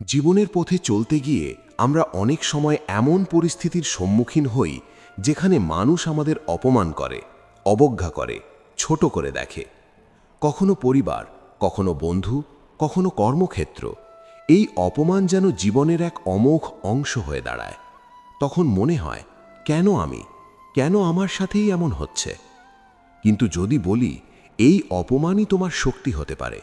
জীবনের পথে চলতে গিয়ে আমরা অনেক সময় এমন পরিস্থিতির সম্মুখীন হই যেখানে মানুষ আমাদের অপমান করে, অবজ্ঞা করে, ছোট করে দেখে। কখনো পরিবার, কখনো বন্ধু, কখনো কর্মক্ষেত্র। এই অপমান যেন জীবনের এক অমোঘ অংশ হয়ে দাঁড়ায়। তখন মনে হয়, কেন আমি, কেন আমার সাথেই এমন হচ্ছে? কিন্তু যদি বলি এই অপমানই তোমার শক্তি হতে পারে,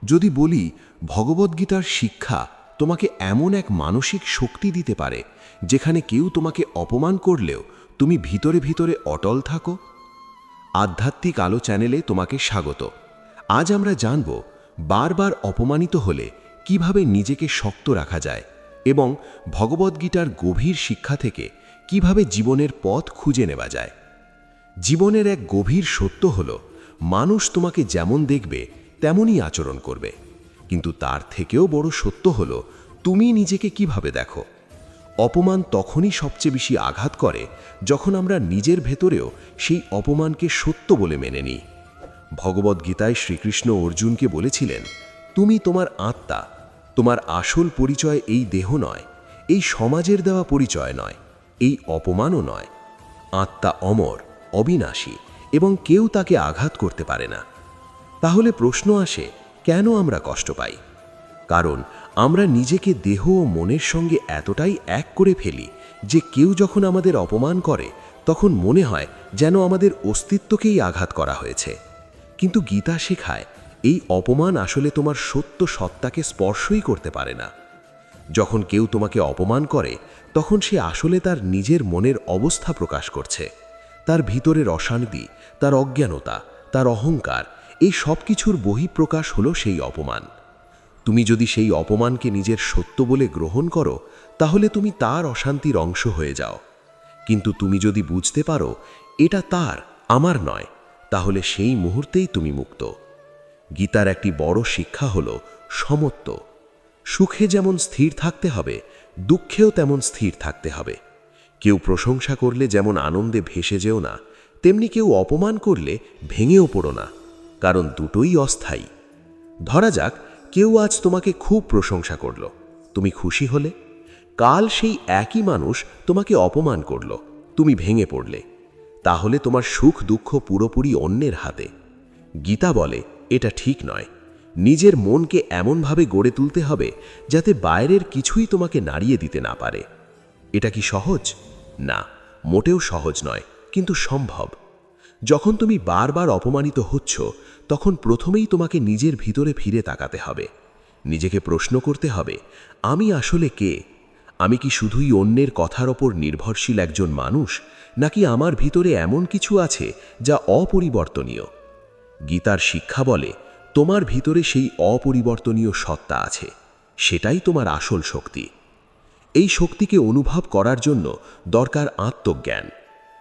যদি বলি ভগবদ্গীতার শিক্ষা তোমাকে এমন এক মানসিক শক্তি দিতে পারে যেখানে কেউ তোমাকে অপমান করলেও তুমি ভিতরে ভিতরে অটল থাকো। আধ্যাত্মিক আলো চ্যানেলে তোমাকে স্বাগত। আজ আমরা জানব বারবার অপমানিত হলে কিভাবে নিজেকে শক্ত রাখা যায় এবং ভগবদ্গীতার গভীর শিক্ষা থেকে কিভাবে জীবনের পথ খুঁজে নেওয়া যায়। জীবনের এক গভীর সত্য হল, মানুষ তোমাকে যেমন দেখবে তেমনই আচরণ করবে, কিন্তু তার থেকেও বড় সত্য হল তুমি নিজেকে কিভাবে দেখো। অপমান তখনই সবচেয়ে বেশি আঘাত করে যখন আমরা নিজের ভেতরেও সেই অপমানকে সত্য বলে মেনে নিই। ভগবদ্গীতায় শ্রীকৃষ্ণ অর্জুনকে বলেছিলেন, তুমি তোমার আত্মা, তোমার আসল পরিচয় এই দেহ নয়, এই সমাজের দেওয়া পরিচয় নয়, এই অপমানও নয়। আত্মা অমর, অবিনাশী এবং কেউ তাকে আঘাত করতে পারে না। তাহলে প্রশ্ন আসে, কেন আমরা কষ্ট পাই? কারণ আমরা নিজেকে দেহ ও মনের সঙ্গে এতটাই এক করে ফেলি যে কেউ যখন আমাদের অপমান করে তখন মনে হয় যেন আমাদের অস্তিত্বকেই আঘাত করা হয়েছে। কিন্তু গীতা শেখায় এই অপমান আসলে তোমার সত্য সত্তাকে স্পর্শই করতে পারে না। যখন কেউ তোমাকে অপমান করে তখন সে আসলে তার নিজের মনের অবস্থা প্রকাশ করছে। তার ভিতরের অশান্তি, তার অজ্ঞানতা, তার অহংকার, এই সব কিছুর বহিঃপ্রকাশ হলো সেই অপমান। তুমি যদি সেই অপমানকে নিজের সত্য বলে গ্রহণ করো তাহলে তুমি তার অশান্তির অংশ হয়ে যাও। কিন্তু তুমি যদি বুঝতে পারো এটা তার, আমার নয়, তাহলে সেই মুহূর্তেই তুমি মুক্ত। গীতার একটি বড় শিক্ষা হলো সমত্ব। সুখে যেমন স্থির থাকতে হবে, দুঃখেও তেমন স্থির থাকতে হবে। কেউ প্রশংসা করলে যেমন আনন্দে ভেসে যেও না, তেমনি কেউ অপমান করলে ভেঙেও পড়ো না, কারণ দুটোই অস্থায়ী। ধরা যাক কেউ আজ তোমাকে খুব প্রশংসা করল, তুমি খুশি হলে। কাল সেই একই মানুষ তোমাকে অপমান করল, তুমি ভেঙে পড়লে। তাহলে তোমার সুখ দুঃখ পুরোপুরি অন্যের হাতে। গীতা বলে এটা ঠিক নয়। নিজের মনকে এমনভাবে গড়ে তুলতে হবে যাতে বাইরের কিছুই তোমাকে নাড়িয়ে দিতে না পারে। এটা কি সহজ? না, মোটেও সহজ নয়, কিন্তু সম্ভব। যখন তুমি বারবার অপমানিত হচ্ছ তখন প্রথমেই তোমাকে নিজের ভিতরে ফিরে তাকাতে হবে। নিজেকে প্রশ্ন করতে হবে, আমি আসলে কে? আমি কি শুধুই অন্যের কথার ওপর নির্ভরশীল একজন মানুষ, নাকি আমার ভিতরে এমন কিছু আছে যা অপরিবর্তনীয়? গীতার শিক্ষা বলে তোমার ভিতরে সেই অপরিবর্তনীয় সত্তা আছে, সেটাই তোমার আসল শক্তি। এই শক্তিকে অনুভব করার জন্য দরকার আত্মজ্ঞান।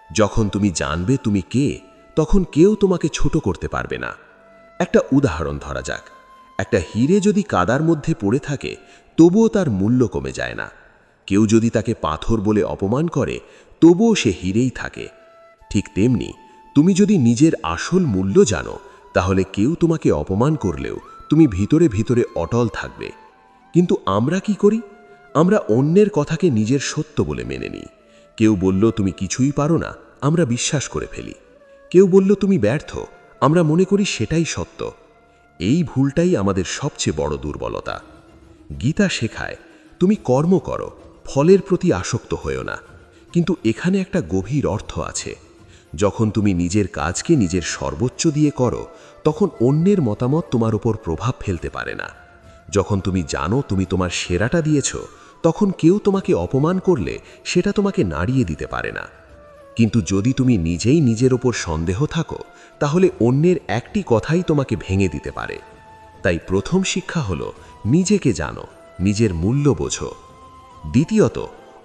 যখন তুমি জানবে তুমি কে, তখন কেউ তোমাকে ছোট করতে পারবে না। একটা উদাহরণ ধরা যাক, একটা হিরে যদি কাদার মধ্যে পড়ে থাকে তবুও তার মূল্য কমে যায় না। কেউ যদি তাকে পাথর বলে অপমান করে তবুও সে হিরেই থাকে। ঠিক তেমনি তুমি যদি নিজের আসল মূল্য জানো তাহলে কেউ তোমাকে অপমান করলেও তুমি ভিতরে ভিতরে অটল থাকবে। কিন্তু আমরা কি করি? আমরা অন্যের কথাকে নিজের সত্য বলে মেনে নিই। কেউ বলল তুমি কিছুই পারো না, আমরা বিশ্বাস করে ফেলি। কেউ বলল তুমি ব্যর্থ, আমরা মনে করি সেটাই সত্য। এই ভুলটাই আমাদের সবচেয়ে বড় দুর্বলতা। গীতা শেখায় তুমি কর্ম করো, ফলের প্রতি আসক্ত হয়েও না। কিন্তু এখানে একটা গভীর অর্থ আছে। যখন তুমি নিজের কাজকে নিজের সর্বোচ্চ দিয়ে করো তখন অন্যের মতামত তোমার উপর প্রভাব ফেলতে পারে না। যখন তুমি জানো তুমি তোমার সেরাটা দিয়েছ তখন কেউ তোমাকে অপমান করলে সেটা তোমাকে নাড়িয়ে দিতে পারে না। কিন্তু যদি তুমি নিজেই নিজের ওপর সন্দেহ থাকো তাহলে অন্যের একটি কথাই তোমাকে ভেঙে দিতে পারে। তাই প্রথম শিক্ষা হলো নিজেকে জানো, নিজের মূল্য বোঝো। দ্বিতীয়ত,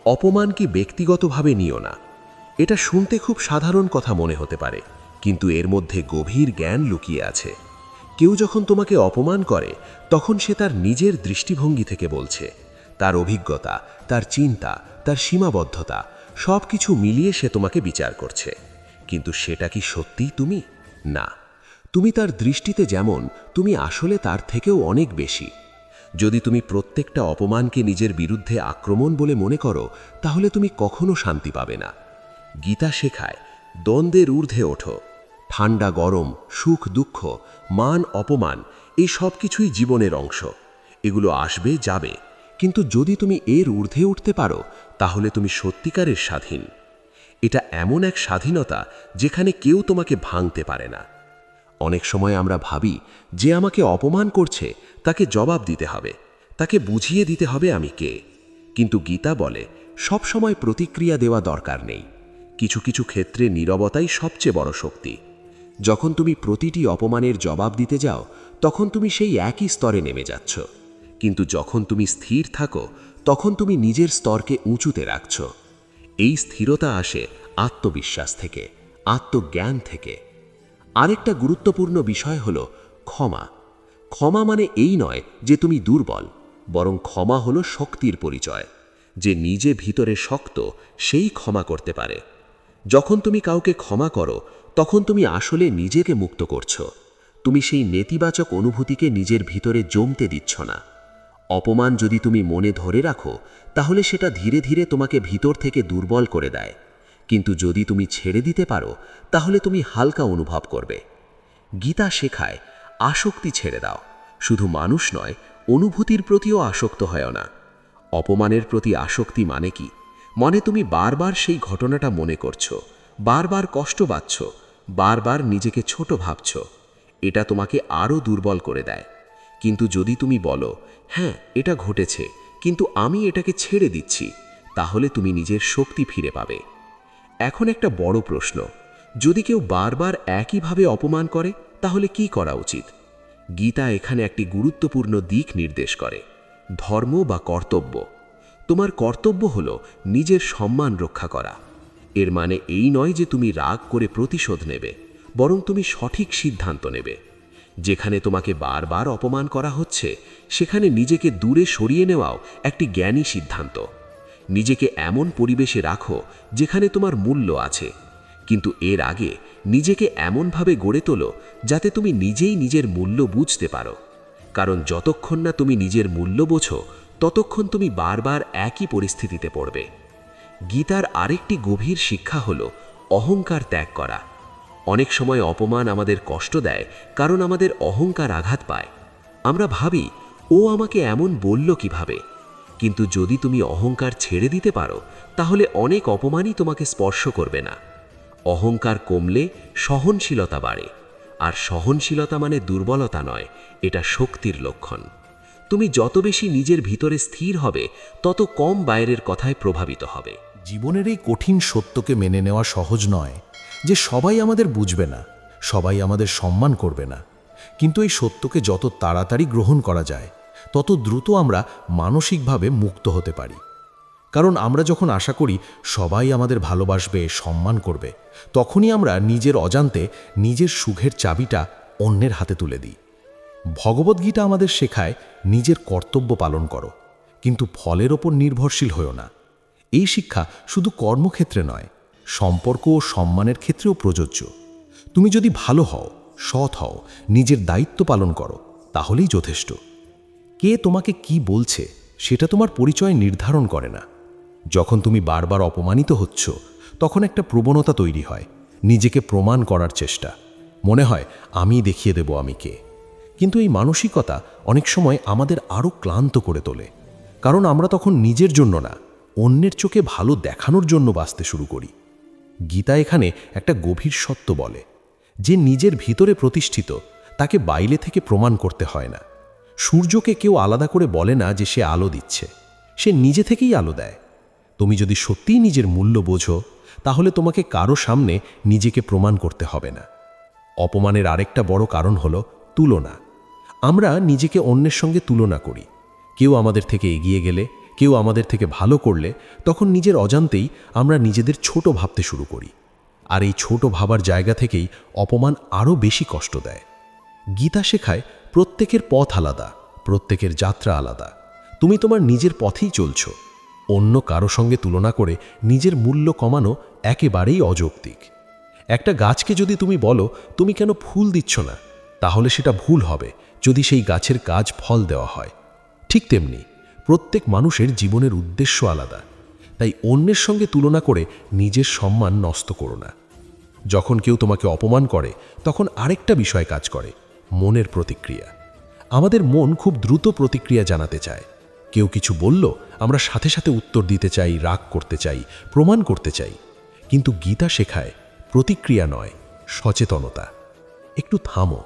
অপমানকে ব্যক্তিগতভাবে নিও না। এটা শুনতে খুব সাধারণ কথা মনে হতে পারে, কিন্তু এর মধ্যে গভীর জ্ঞান লুকিয়ে আছে। কেউ যখন তোমাকে অপমান করে তখন সে তার নিজের দৃষ্টিভঙ্গি থেকে বলছে। তার অভিজ্ঞতা, তার চিন্তা, তার সীমাবদ্ধতা সব কিছু মিলিয়ে সে তোমাকে বিচার করছে। কিন্তু সেটা কি সত্যিই তুমি? না, তুমি তার দৃষ্টিতে যেমন, তুমি আসলে তার থেকেও অনেক বেশি। যদি তুমি প্রত্যেকটা অপমানকে নিজের বিরুদ্ধে আক্রমণ বলে মনে করো, তাহলে তুমি কখনো শান্তি পাবে না। গীতা শেখায় দ্বন্দ্বের ঊর্ধ্বে ওঠো। ঠান্ডা গরম, সুখ দুঃখ, মান অপমান, এই সব কিছুই জীবনের অংশ। এগুলো আসবে যাবে, কিন্তু যদি তুমি এর ঊর্ধ্বে উঠতে পারো, তাহলে তুমি সত্যিকারের স্বাধীন। এটা এমন এক স্বাধীনতা যেখানে কেউ তোমাকে ভাঙতে পারে না। অনেক সময় আমরা ভাবি যে আমাকে অপমান করছে তাকে জবাব দিতে হবে, তাকে বুঝিয়ে দিতে হবে আমি কে। কিন্তু গীতা বলে সব সময় প্রতিক্রিয়া দেওয়া দরকার নেই। কিছু কিছু ক্ষেত্রে নীরবতাই সবচেয়ে বড় শক্তি। যখন তুমি প্রতিটি অপমানের জবাব দিতে যাও, তখন তুমি সেই একই স্তরে নেমে যাচ্ছ। কিন্তু যখন তুমি স্থির থাকো, তখন তুমি নিজের স্তরকে উঁচুতে রাখছ। এই স্থিরতা আসে আত্মবিশ্বাস থেকে, আত্মজ্ঞান থেকে। আরেকটা গুরুত্বপূর্ণ বিষয় হলো ক্ষমা। ক্ষমা মানে এই নয় যে তুমি দুর্বল, বরং ক্ষমা হলো শক্তির পরিচয়। যে নিজে ভিতরে শক্ত, সেই ক্ষমা করতে পারে। যখন তুমি কাউকে ক্ষমা করো, তখন তুমি আসলে নিজেকে মুক্ত করছো। তুমি সেই নেতিবাচক অনুভূতিকে নিজের ভিতরে জমতে দিচ্ছ না। অপমান যদি তুমি মনে ধরে রাখো, তাহলে সেটা ধীরে ধীরে তোমাকে ভিতর থেকে দুর্বল করে দেয়। কিন্তু যদি তুমি ছেড়ে দিতে পারো, তাহলে তুমি হালকা অনুভব করবে। গীতা শেখায় আসক্তি ছেড়ে দাও। শুধু মানুষ নয়, অনুভূতির প্রতিও আসক্ত হয় না। অপমানের প্রতি আসক্তি মানে কি? মানে তুমি বারবার সেই ঘটনাটা মনে করছো, বারবার কষ্ট পাচ্ছ, বারবার নিজেকে ছোট ভাবছ। এটা তোমাকে আরও দুর্বল করে দেয়। কিন্তু যদি তুমি বলো, হ্যাঁ এটা ঘটেছে, কিন্তু আমি এটাকে ছেড়ে দিচ্ছি, তাহলে তুমি নিজের শক্তি ফিরে পাবে। এখন একটা বড় প্রশ্ন, যদি কেউ বারবার একইভাবে অপমান করে, তাহলে কি করা উচিত? গীতা এখানে একটি গুরুত্বপূর্ণ দিক নির্দেশ করে, ধর্ম বা কর্তব্য। তোমার কর্তব্য হলো নিজের সম্মান রক্ষা করা। এর মানে এই নয় যে তুমি রাগ করে প্রতিশোধ নেবে, বরং তুমি সঠিক সিদ্ধান্ত নেবে। যেখানে তোমাকে বারবার অপমান করা হচ্ছে, সেখানে নিজেকে দূরে সরিয়ে নেওয়াও একটি জ্ঞানী সিদ্ধান্ত। নিজেকে এমন পরিবেশে রাখো যেখানে তোমার মূল্য আছে, কিন্তু এর আগে নিজেকে এমনভাবে গড়ে তোলো যাতে তুমি নিজেই নিজের মূল্য বুঝতে পারো। কারণ যতক্ষণ না তুমি নিজের মূল্য বোঝো, ততক্ষণ তুমি বারবার একই পরিস্থিতিতে পড়বে। গীতার আরেকটি গভীর শিক্ষা হলো অহংকার ত্যাগ করা। অনেক সময় অপমান আমাদের কষ্ট দেয় কারণ আমাদের অহংকার আঘাত পায়। আমরা ভাবি, ও আমাকে এমন বলল কিভাবে? কিন্তু যদি তুমি অহংকার ছেড়ে দিতে পারো, তাহলে অনেক অপমানই তোমাকে স্পর্শ করবে না। অহংকার কমলে সহনশীলতা বাড়ে, আর সহনশীলতা মানে দুর্বলতা নয়, এটা শক্তির লক্ষণ। তুমি যত বেশি নিজের ভিতরে স্থির হবে, তত কম বাইরের কথায় প্রভাবিত হবে। জীবনের এই কঠিন সত্যকে মেনে নেওয়া সহজ নয় যে সবাই আমাদের বুঝবে না, সবাই আমাদের সম্মান করবে না। কিন্তু এই সত্যকে যত তাড়াতাড়ি গ্রহণ করা যায়, তত দ্রুত আমরা মানসিকভাবে মুক্ত হতে পারি। কারণ আমরা যখন আশা করি সবাই আমাদের ভালোবাসবে, সম্মান করবে, তখনই আমরা নিজের অজান্তে নিজের সুখের চাবিটা অন্যের হাতে তুলে দিই। ভগবদ্গীতা আমাদের শেখায় নিজের কর্তব্য পালন করো, কিন্তু ফলের ওপর নির্ভরশীল হও না। এই শিক্ষা শুধু কর্মক্ষেত্রে নয়, সম্পর্ক ও সম্মানের ক্ষেত্রেও প্রযোজ্য। তুমি যদি ভালো হও, সৎ হও, নিজের দায়িত্ব পালন করো, তাহলেই যথেষ্ট। কে তোমাকে কি বলছে সেটা তোমার পরিচয় নির্ধারণ করে না। যখন তুমি বারবার অপমানিত হচ্ছ, তখন একটা প্রবণতা তৈরি হয়, নিজেকে প্রমাণ করার চেষ্টা। মনে হয় আমি দেখিয়ে দেব আমি কে। কিন্তু এই মানসিকতা অনেক সময় আমাদের আরও ক্লান্ত করে তোলে, কারণ আমরা তখন নিজের জন্য না, অন্যের চোখে ভালো দেখানোর জন্য বাঁচতে শুরু করি। গীতা এখানে একটা গভীর সত্য বলে, যে নিজের ভিতরে প্রতিষ্ঠিত, তাকে বাইরে থেকে প্রমাণ করতে হয় না। সূর্যকে কেউ আলাদা করে বলে না যে সে আলো দিচ্ছে, সে নিজে থেকেই আলো দেয়। তুমি যদি সত্যিই নিজের মূল্য বোঝো, তাহলে তোমাকে কারো সামনে নিজেকে প্রমাণ করতে হবে না। অপমানের আরেকটা বড় কারণ হলো তুলনা। আমরা নিজেকে অন্যের সঙ্গে তুলনা করি। কেউ আমাদের থেকে এগিয়ে গেলে, কেউ আমাদের থেকে ভালো করলে, তখন নিজের অজান্তেই আমরা নিজেদের ছোট ভাবতে শুরু করি। আর এই ছোট ভাবার জায়গা থেকেই অপমান আরও বেশি কষ্ট দেয়। গীতা শেখায় প্রত্যেকের পথ আলাদা, প্রত্যেকের যাত্রা আলাদা। তুমি তোমার নিজের পথেই চলছ। অন্য কারো সঙ্গে তুলনা করে নিজের মূল্য কমানো একেবারেই অযৌক্তিক। একটা গাছকে যদি তুমি বলো তুমি কেন ফুল দিচ্ছ না, তাহলে সেটা ভুল হবে যদি সেই গাছের কাজ ফল দেওয়া হয়। ঠিক তেমনি প্রত্যেক মানুষের জীবনের উদ্দেশ্য আলাদা, তাই অন্যের সঙ্গে তুলনা করে নিজের সম্মান নষ্ট করো না। যখন কেউ তোমাকে অপমান করে তখন আরেকটা বিষয় কাজ করে, মনের প্রতিক্রিয়া। আমাদের মন খুব দ্রুত প্রতিক্রিয়া জানাতে চায়। কেউ কিছু বলল আমরা সাথে সাথে উত্তর দিতে চাই, রাগ করতে চাই, প্রমাণ করতে চাই। কিন্তু গীতা শেখায় প্রতিক্রিয়া নয়, সচেতনতা। একটু থামো,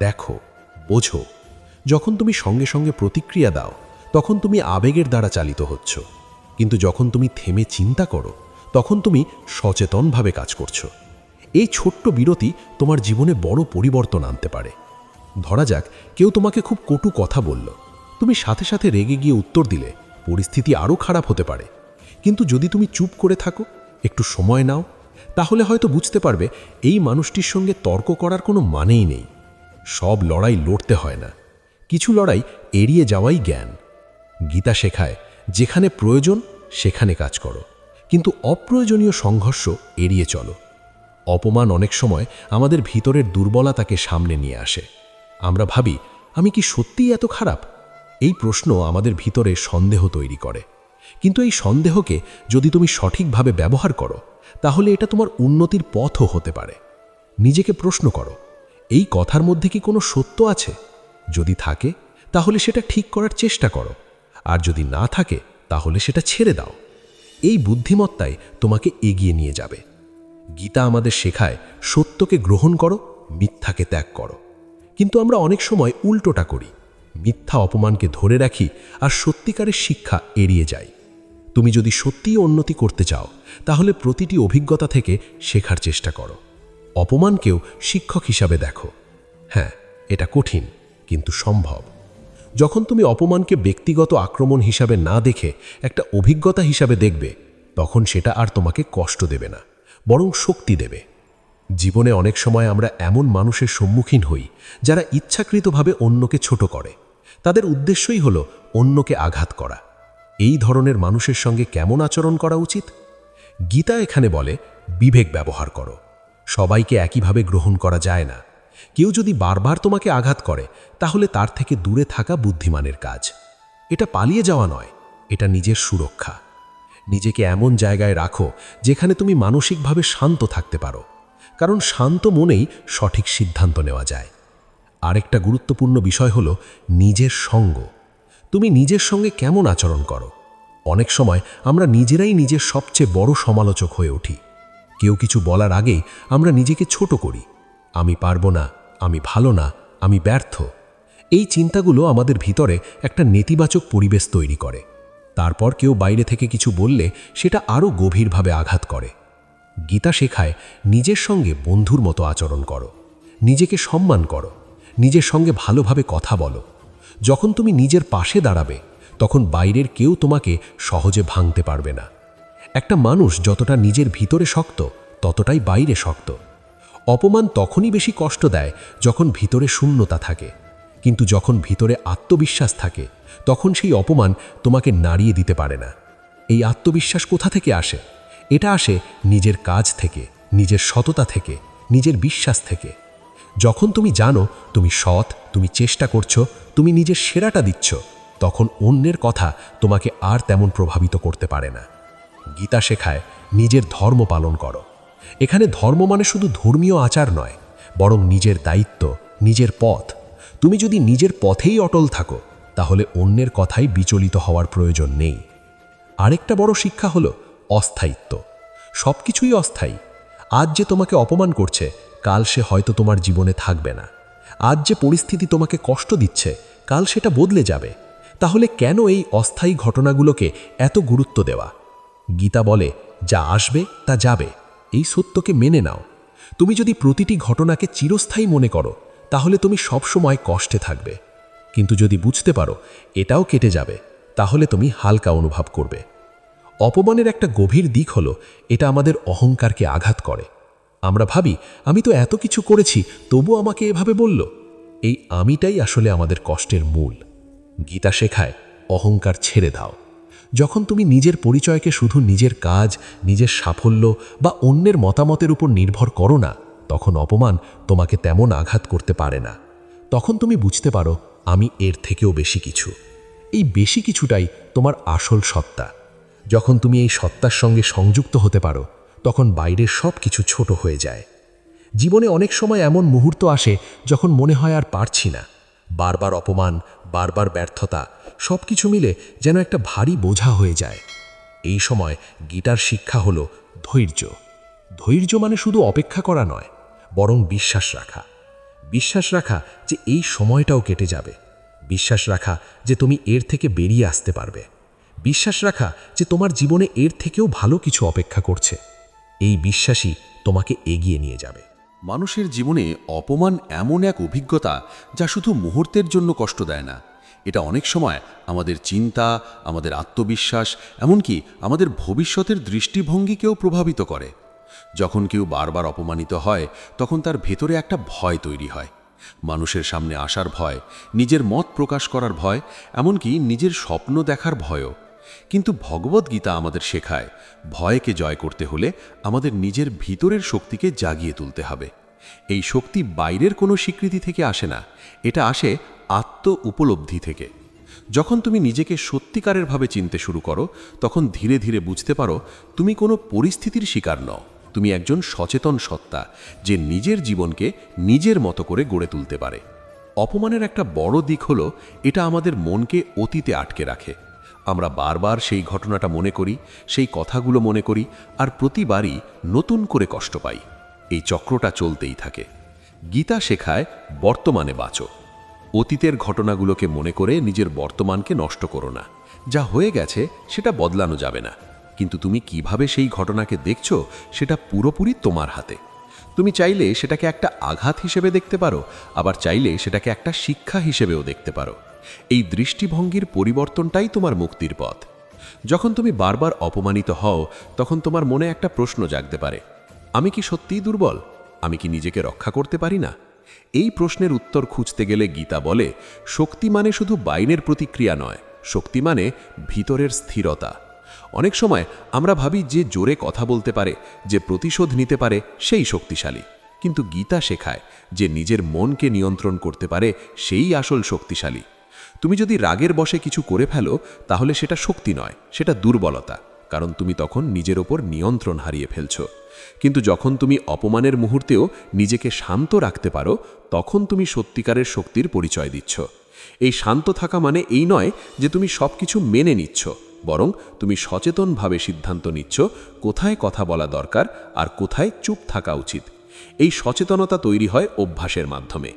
দেখো, বোঝো। যখন তুমি সঙ্গে সঙ্গে প্রতিক্রিয়া দাও তখন তুমি আবেগের দ্বারা চালিত হচ্ছ, কিন্তু যখন তুমি থেমে চিন্তা করো তখন তুমি সচেতনভাবে কাজ করছো। এই ছোট্ট বিরতি তোমার জীবনে বড় পরিবর্তন আনতে পারে। ধরা যাক কেউ তোমাকে খুব কটু কথা বলল, তুমি সাথে সাথে রেগে গিয়ে উত্তর দিলে পরিস্থিতি আরও খারাপ হতে পারে। কিন্তু যদি তুমি চুপ করে থাকো, একটু সময় নাও, তাহলে হয়তো বুঝতে পারবে এই মানুষটির সঙ্গে তর্ক করার কোনো মানেই নেই। সব লড়াই লড়তে হয় না, কিছু লড়াই এড়িয়ে যাওয়াই জ্ঞান। গীতা শেখায় যেখানে প্রয়োজন সেখানে কাজ করো, কিন্তু অপ্রয়োজনীয় সংঘর্ষ এড়িয়ে চলো। অপমান অনেক সময় আমাদের ভিতরের দুর্বলতাকে সামনে নিয়ে আসে। আমরা ভাবি, আমি কি সত্যিই এত খারাপ? এই প্রশ্ন আমাদের ভিতরে সন্দেহ তৈরি করে। কিন্তু এই সন্দেহকে যদি তুমি সঠিকভাবে ব্যবহার করো তাহলে এটা তোমার উন্নতির পথও হতে পারে। নিজেকে প্রশ্ন করো, এই কথার মধ্যে কি কোনো সত্য আছে? যদি থাকে তাহলে সেটা ঠিক করার চেষ্টা করো, আর যদি না থাকে তাহলে সেটা ছেড়ে দাও। এই বুদ্ধিমত্তাই তোমাকে এগিয়ে নিয়ে যাবে। গীতা আমাদের শেখায় সত্যকে গ্রহণ করো, মিথ্যাকে ত্যাগ করো। কিন্তু আমরা অনেক সময় উল্টোটা করি, মিথ্যা অপমানকে ধরে রাখি আর সত্যিকারের শিক্ষা এড়িয়ে যাই। তুমি যদি সত্যিই উন্নতি করতে চাও তাহলে প্রতিটি অভিজ্ঞতা থেকে শেখার চেষ্টা করো। অপমানকেও শিক্ষক হিসাবে দেখো। হ্যাঁ, এটা কঠিন কিন্তু সম্ভব। যখন তুমি অপমানকে ব্যক্তিগত আক্রমণ হিসাবে না দেখে একটা অভিজ্ঞতা হিসাবে দেখবে, তখন সেটা আর তোমাকে কষ্ট দেবে না, বরং শক্তি দেবে। জীবনে অনেক সময় আমরা এমন মানুষের সম্মুখীন হই যারা ইচ্ছাকৃতভাবে অন্যকে ছোট করে। তাদের উদ্দেশ্যই হলো অন্যকে আঘাত করা। এই ধরনের মানুষের সঙ্গে কেমন আচরণ করা উচিত? গীতা এখানে বলে, বিবেক ব্যবহার করো। সবাইকে একইভাবে গ্রহণ করা যায় না। কেউ যদি বারবার তোমাকে আঘাত করে তাহলে তার থেকে দূরে থাকা বুদ্ধিমানের কাজ। এটা পালিয়ে যাওয়া নয়, এটা নিজের সুরক্ষা। নিজেকে এমন জায়গায় রাখো যেখানে তুমি মানসিকভাবে শান্ত থাকতে পারো, কারণ শান্ত মনেই সঠিক সিদ্ধান্ত নেওয়া যায়। আরেকটা গুরুত্বপূর্ণ বিষয় হলো নিজের সঙ্গ। তুমি নিজের সঙ্গে কেমন আচরণ করো? অনেক সময় আমরা নিজেরাই নিজের সবচেয়ে বড় সমালোচক হয়ে উঠি। কেউ কিছু বলার আগেই আমরা নিজেকে ছোট করি। আমি পারবো না, আমি ভালো না, আমি ব্যর্থ। এই চিন্তাগুলো আমাদের ভিতরে একটা নেতিবাচক পরিবেশ তৈরি করে। তারপর কেউ বাইরে থেকে কিছু বললে সেটা আরও গভীরভাবে আঘাত করে। গীতা শেখায় নিজের সঙ্গে বন্ধুর মতো আচরণ করো, নিজেকে সম্মান করো, নিজের সঙ্গে ভালোভাবে কথা বলো। যখন তুমি নিজের পাশে দাঁড়াবে তখন বাইরের কেউ তোমাকে সহজে ভাঙতে পারবে না। একটা মানুষ যতটা নিজের ভিতরে শক্ত ততটাই বাইরে শক্ত। অপমান তখনই বেশি কষ্ট দেয় যখন ভিতরে শূন্যতা থাকে, কিন্তু যখন ভিতরে আত্মবিশ্বাস থাকে তখন সেই অপমান তোমাকে নাড়িয়ে দিতে পারে না। এই আত্মবিশ্বাস কোথা থেকে আসে? এটা আসে নিজের কাজ থেকে, নিজের সততা থেকে, নিজের বিশ্বাস থেকে। যখন তুমি জানো তুমি সৎ, তুমি চেষ্টা করছো, তুমি নিজের সেরাটা দিচ্ছ, তখন অন্যের কথা তোমাকে আর তেমন প্রভাবিত করতে পারে না। গীতা শেখায় নিজের ধর্ম পালন করো। এখানে ধর্ম মানে শুধু ধর্মীয় আচার নয়, বরং নিজের দায়িত্ব, নিজের পথ। তুমি যদি নিজের পথেই অটল থাকো তাহলে অন্যের কথাই বিচলিত হওয়ার প্রয়োজন নেই। আরেকটা বড় শিক্ষা হলো অস্থায়িত্ব। সব কিছুই অস্থায়ী। আজ যে তোমাকে অপমান করছে কাল সে হয়তো তোমার জীবনে থাকবে না। আজ যে পরিস্থিতি তোমাকে কষ্ট দিচ্ছে কাল সেটা বদলে যাবে। তাহলে কেন এই অস্থায়ী ঘটনাগুলোকে এত গুরুত্ব দেওয়া? গীতা বলে, যা আসবে তা যাবে, এই সত্যকে মেনে নাও। তুমি যদি প্রতিটি ঘটনাকে চিরস্থায়ী মনে করো তাহলে তুমি সবসময় কষ্টে থাকবে। কিন্তু যদি বুঝতে পারো এটাও কেটে যাবে তাহলে তুমি হালকা অনুভব করবে। অপমানের একটা গভীর দিক হলো এটা আমাদের অহংকারকে আঘাত করে। আমরা ভাবি, আমি তো এত কিছু করেছি তবু আমাকে এভাবে বলল। এই আমিটাই আসলে আমাদের কষ্টের মূল। গীতা শেখায় অহংকার ছেড়ে দাও। যখন তুমি নিজের পরিচয়কে শুধু নিজের কাজ, নিজের সাফল্য বা অন্যের মতামতের উপর নির্ভর করো না, তখন অপমান তোমাকে তেমন আঘাত করতে পারে না। তখন তুমি বুঝতে পারো আমি এর থেকেও বেশি কিছু। এই বেশি কিছুটাই তোমার আসল সত্তা। যখন তুমি এই সত্তার সঙ্গে সংযুক্ত হতে পারো, তখন বাইরের সব কিছু ছোট হয়ে যায়। জীবনে অনেক সময় এমন মুহূর্ত আসে যখন মনে হয় আর পারছি না। বারবার অপমান, বারবার ব্যর্থতা, সব কিছু মিলে যেন একটা ভারী বোঝা হয়ে যায়। এই সময় গীতার শিক্ষা হলো ধৈর্য। ধৈর্য মানে শুধু অপেক্ষা করা নয়, বরং বিশ্বাস রাখা। বিশ্বাস রাখা যে এই সময়টাও কেটে যাবে। বিশ্বাস রাখা যে তুমি এর থেকে বেরিয়ে আসতে পারবে। বিশ্বাস রাখা যে তোমার জীবনে এর থেকেও ভালো কিছু অপেক্ষা করছে। এই বিশ্বাসই তোমাকে এগিয়ে নিয়ে যাবে। মানুষের জীবনে অপমান এমন এক অভিজ্ঞতা যা শুধু মুহূর্তের জন্য কষ্ট দেয় না, এটা অনেক সময় আমাদের চিন্তা, আমাদের আত্মবিশ্বাস, এমনকি আমাদের ভবিষ্যতের দৃষ্টিভঙ্গিকেও প্রভাবিত করে। যখন কেউ বারবার অপমানিত হয়, তখন তার ভেতরে একটা ভয় তৈরি হয়। মানুষের সামনে আসার ভয়, নিজের মত প্রকাশ করার ভয়, এমনকি নিজের স্বপ্ন দেখার ভয়ও। কিন্তু ভগবদ্গীতা আমাদের শেখায়, ভয়কে জয় করতে হলে আমাদের নিজের ভিতরের শক্তিকে জাগিয়ে তুলতে হবে। এই শক্তি বাইরের কোনো স্বীকৃতি থেকে আসে না, এটা আসে আত্ম উপলব্ধি থেকে। যখন তুমি নিজেকে সত্যিকারেরভাবে চিনতে শুরু করো, তখন ধীরে ধীরে বুঝতে পারো তুমি কোনো পরিস্থিতির শিকার নও। তুমি একজন সচেতন সত্তা, যে নিজের জীবনকে নিজের মতো করে গড়ে তুলতে পারে। অপমানের একটা বড় দিক হলো এটা আমাদের মনকে অতীতে আটকে রাখে। আমরা বারবার সেই ঘটনাটা মনে করি, সেই কথাগুলো মনে করি, আর প্রতিবারই নতুন করে কষ্ট পাই। এই চক্রটা চলতেই থাকে। গীতা শেখায় বর্তমানে বাঁচো। অতীতের ঘটনাগুলোকে মনে করে নিজের বর্তমানকে নষ্ট করো না। যা হয়ে গেছে সেটা বদলানো যাবে না, কিন্তু তুমি কিভাবে সেই ঘটনাকে দেখছো সেটা পুরোপুরি তোমার হাতে। তুমি চাইলে সেটাকে একটা আঘাত হিসেবে দেখতে পারো, আবার চাইলে সেটাকে একটা শিক্ষা হিসেবেও দেখতে পারো। এই দৃষ্টিভঙ্গির পরিবর্তনটাই তোমার মুক্তির পথ। যখন তুমি বারবার অপমানিত হও, তখন তোমার মনে একটা প্রশ্ন জাগতে পারে, আমি কি সত্যিই দুর্বল? আমি কি নিজেকে রক্ষা করতে পারি না? এই প্রশ্নের উত্তর খুঁজতে গেলে গীতা বলে, শক্তি মানে শুধু বাইরের প্রতিক্রিয়া নয়, শক্তি মানে ভিতরের স্থিরতা। অনেক সময় আমরা ভাবি যে জোরে কথা বলতে পারে, যে প্রতিশোধ নিতে পারে, সেই শক্তিশালী। কিন্তু গীতা শেখায় যে নিজের মনকে নিয়ন্ত্রণ করতে পারে সেই আসল শক্তিশালী। তুমি যদি রাগের বশে কিছু করে ফেলো, তাহলে সেটা শক্তি নয়, সেটা দুর্বলতা, কারণ তুমি তখন নিজের ওপর নিয়ন্ত্রণ হারিয়ে ফেলছো। কিন্তু যখন তুমি অপমানের মুহূর্তেও নিজেকে শান্ত রাখতে পারো, তখন তুমি সত্যিকারের শক্তির পরিচয় দিচ্ছ। এই শান্ত থাকা মানে এই নয় যে তুমি সব কিছু মেনে নিচ্ছ, বরং তুমি সচেতনভাবে সিদ্ধান্ত নিচ্ছ কোথায় কথা বলা দরকার আর কোথায় চুপ থাকা উচিত। এই সচেতনতা তৈরি হয় অভ্যাসের মাধ্যমে।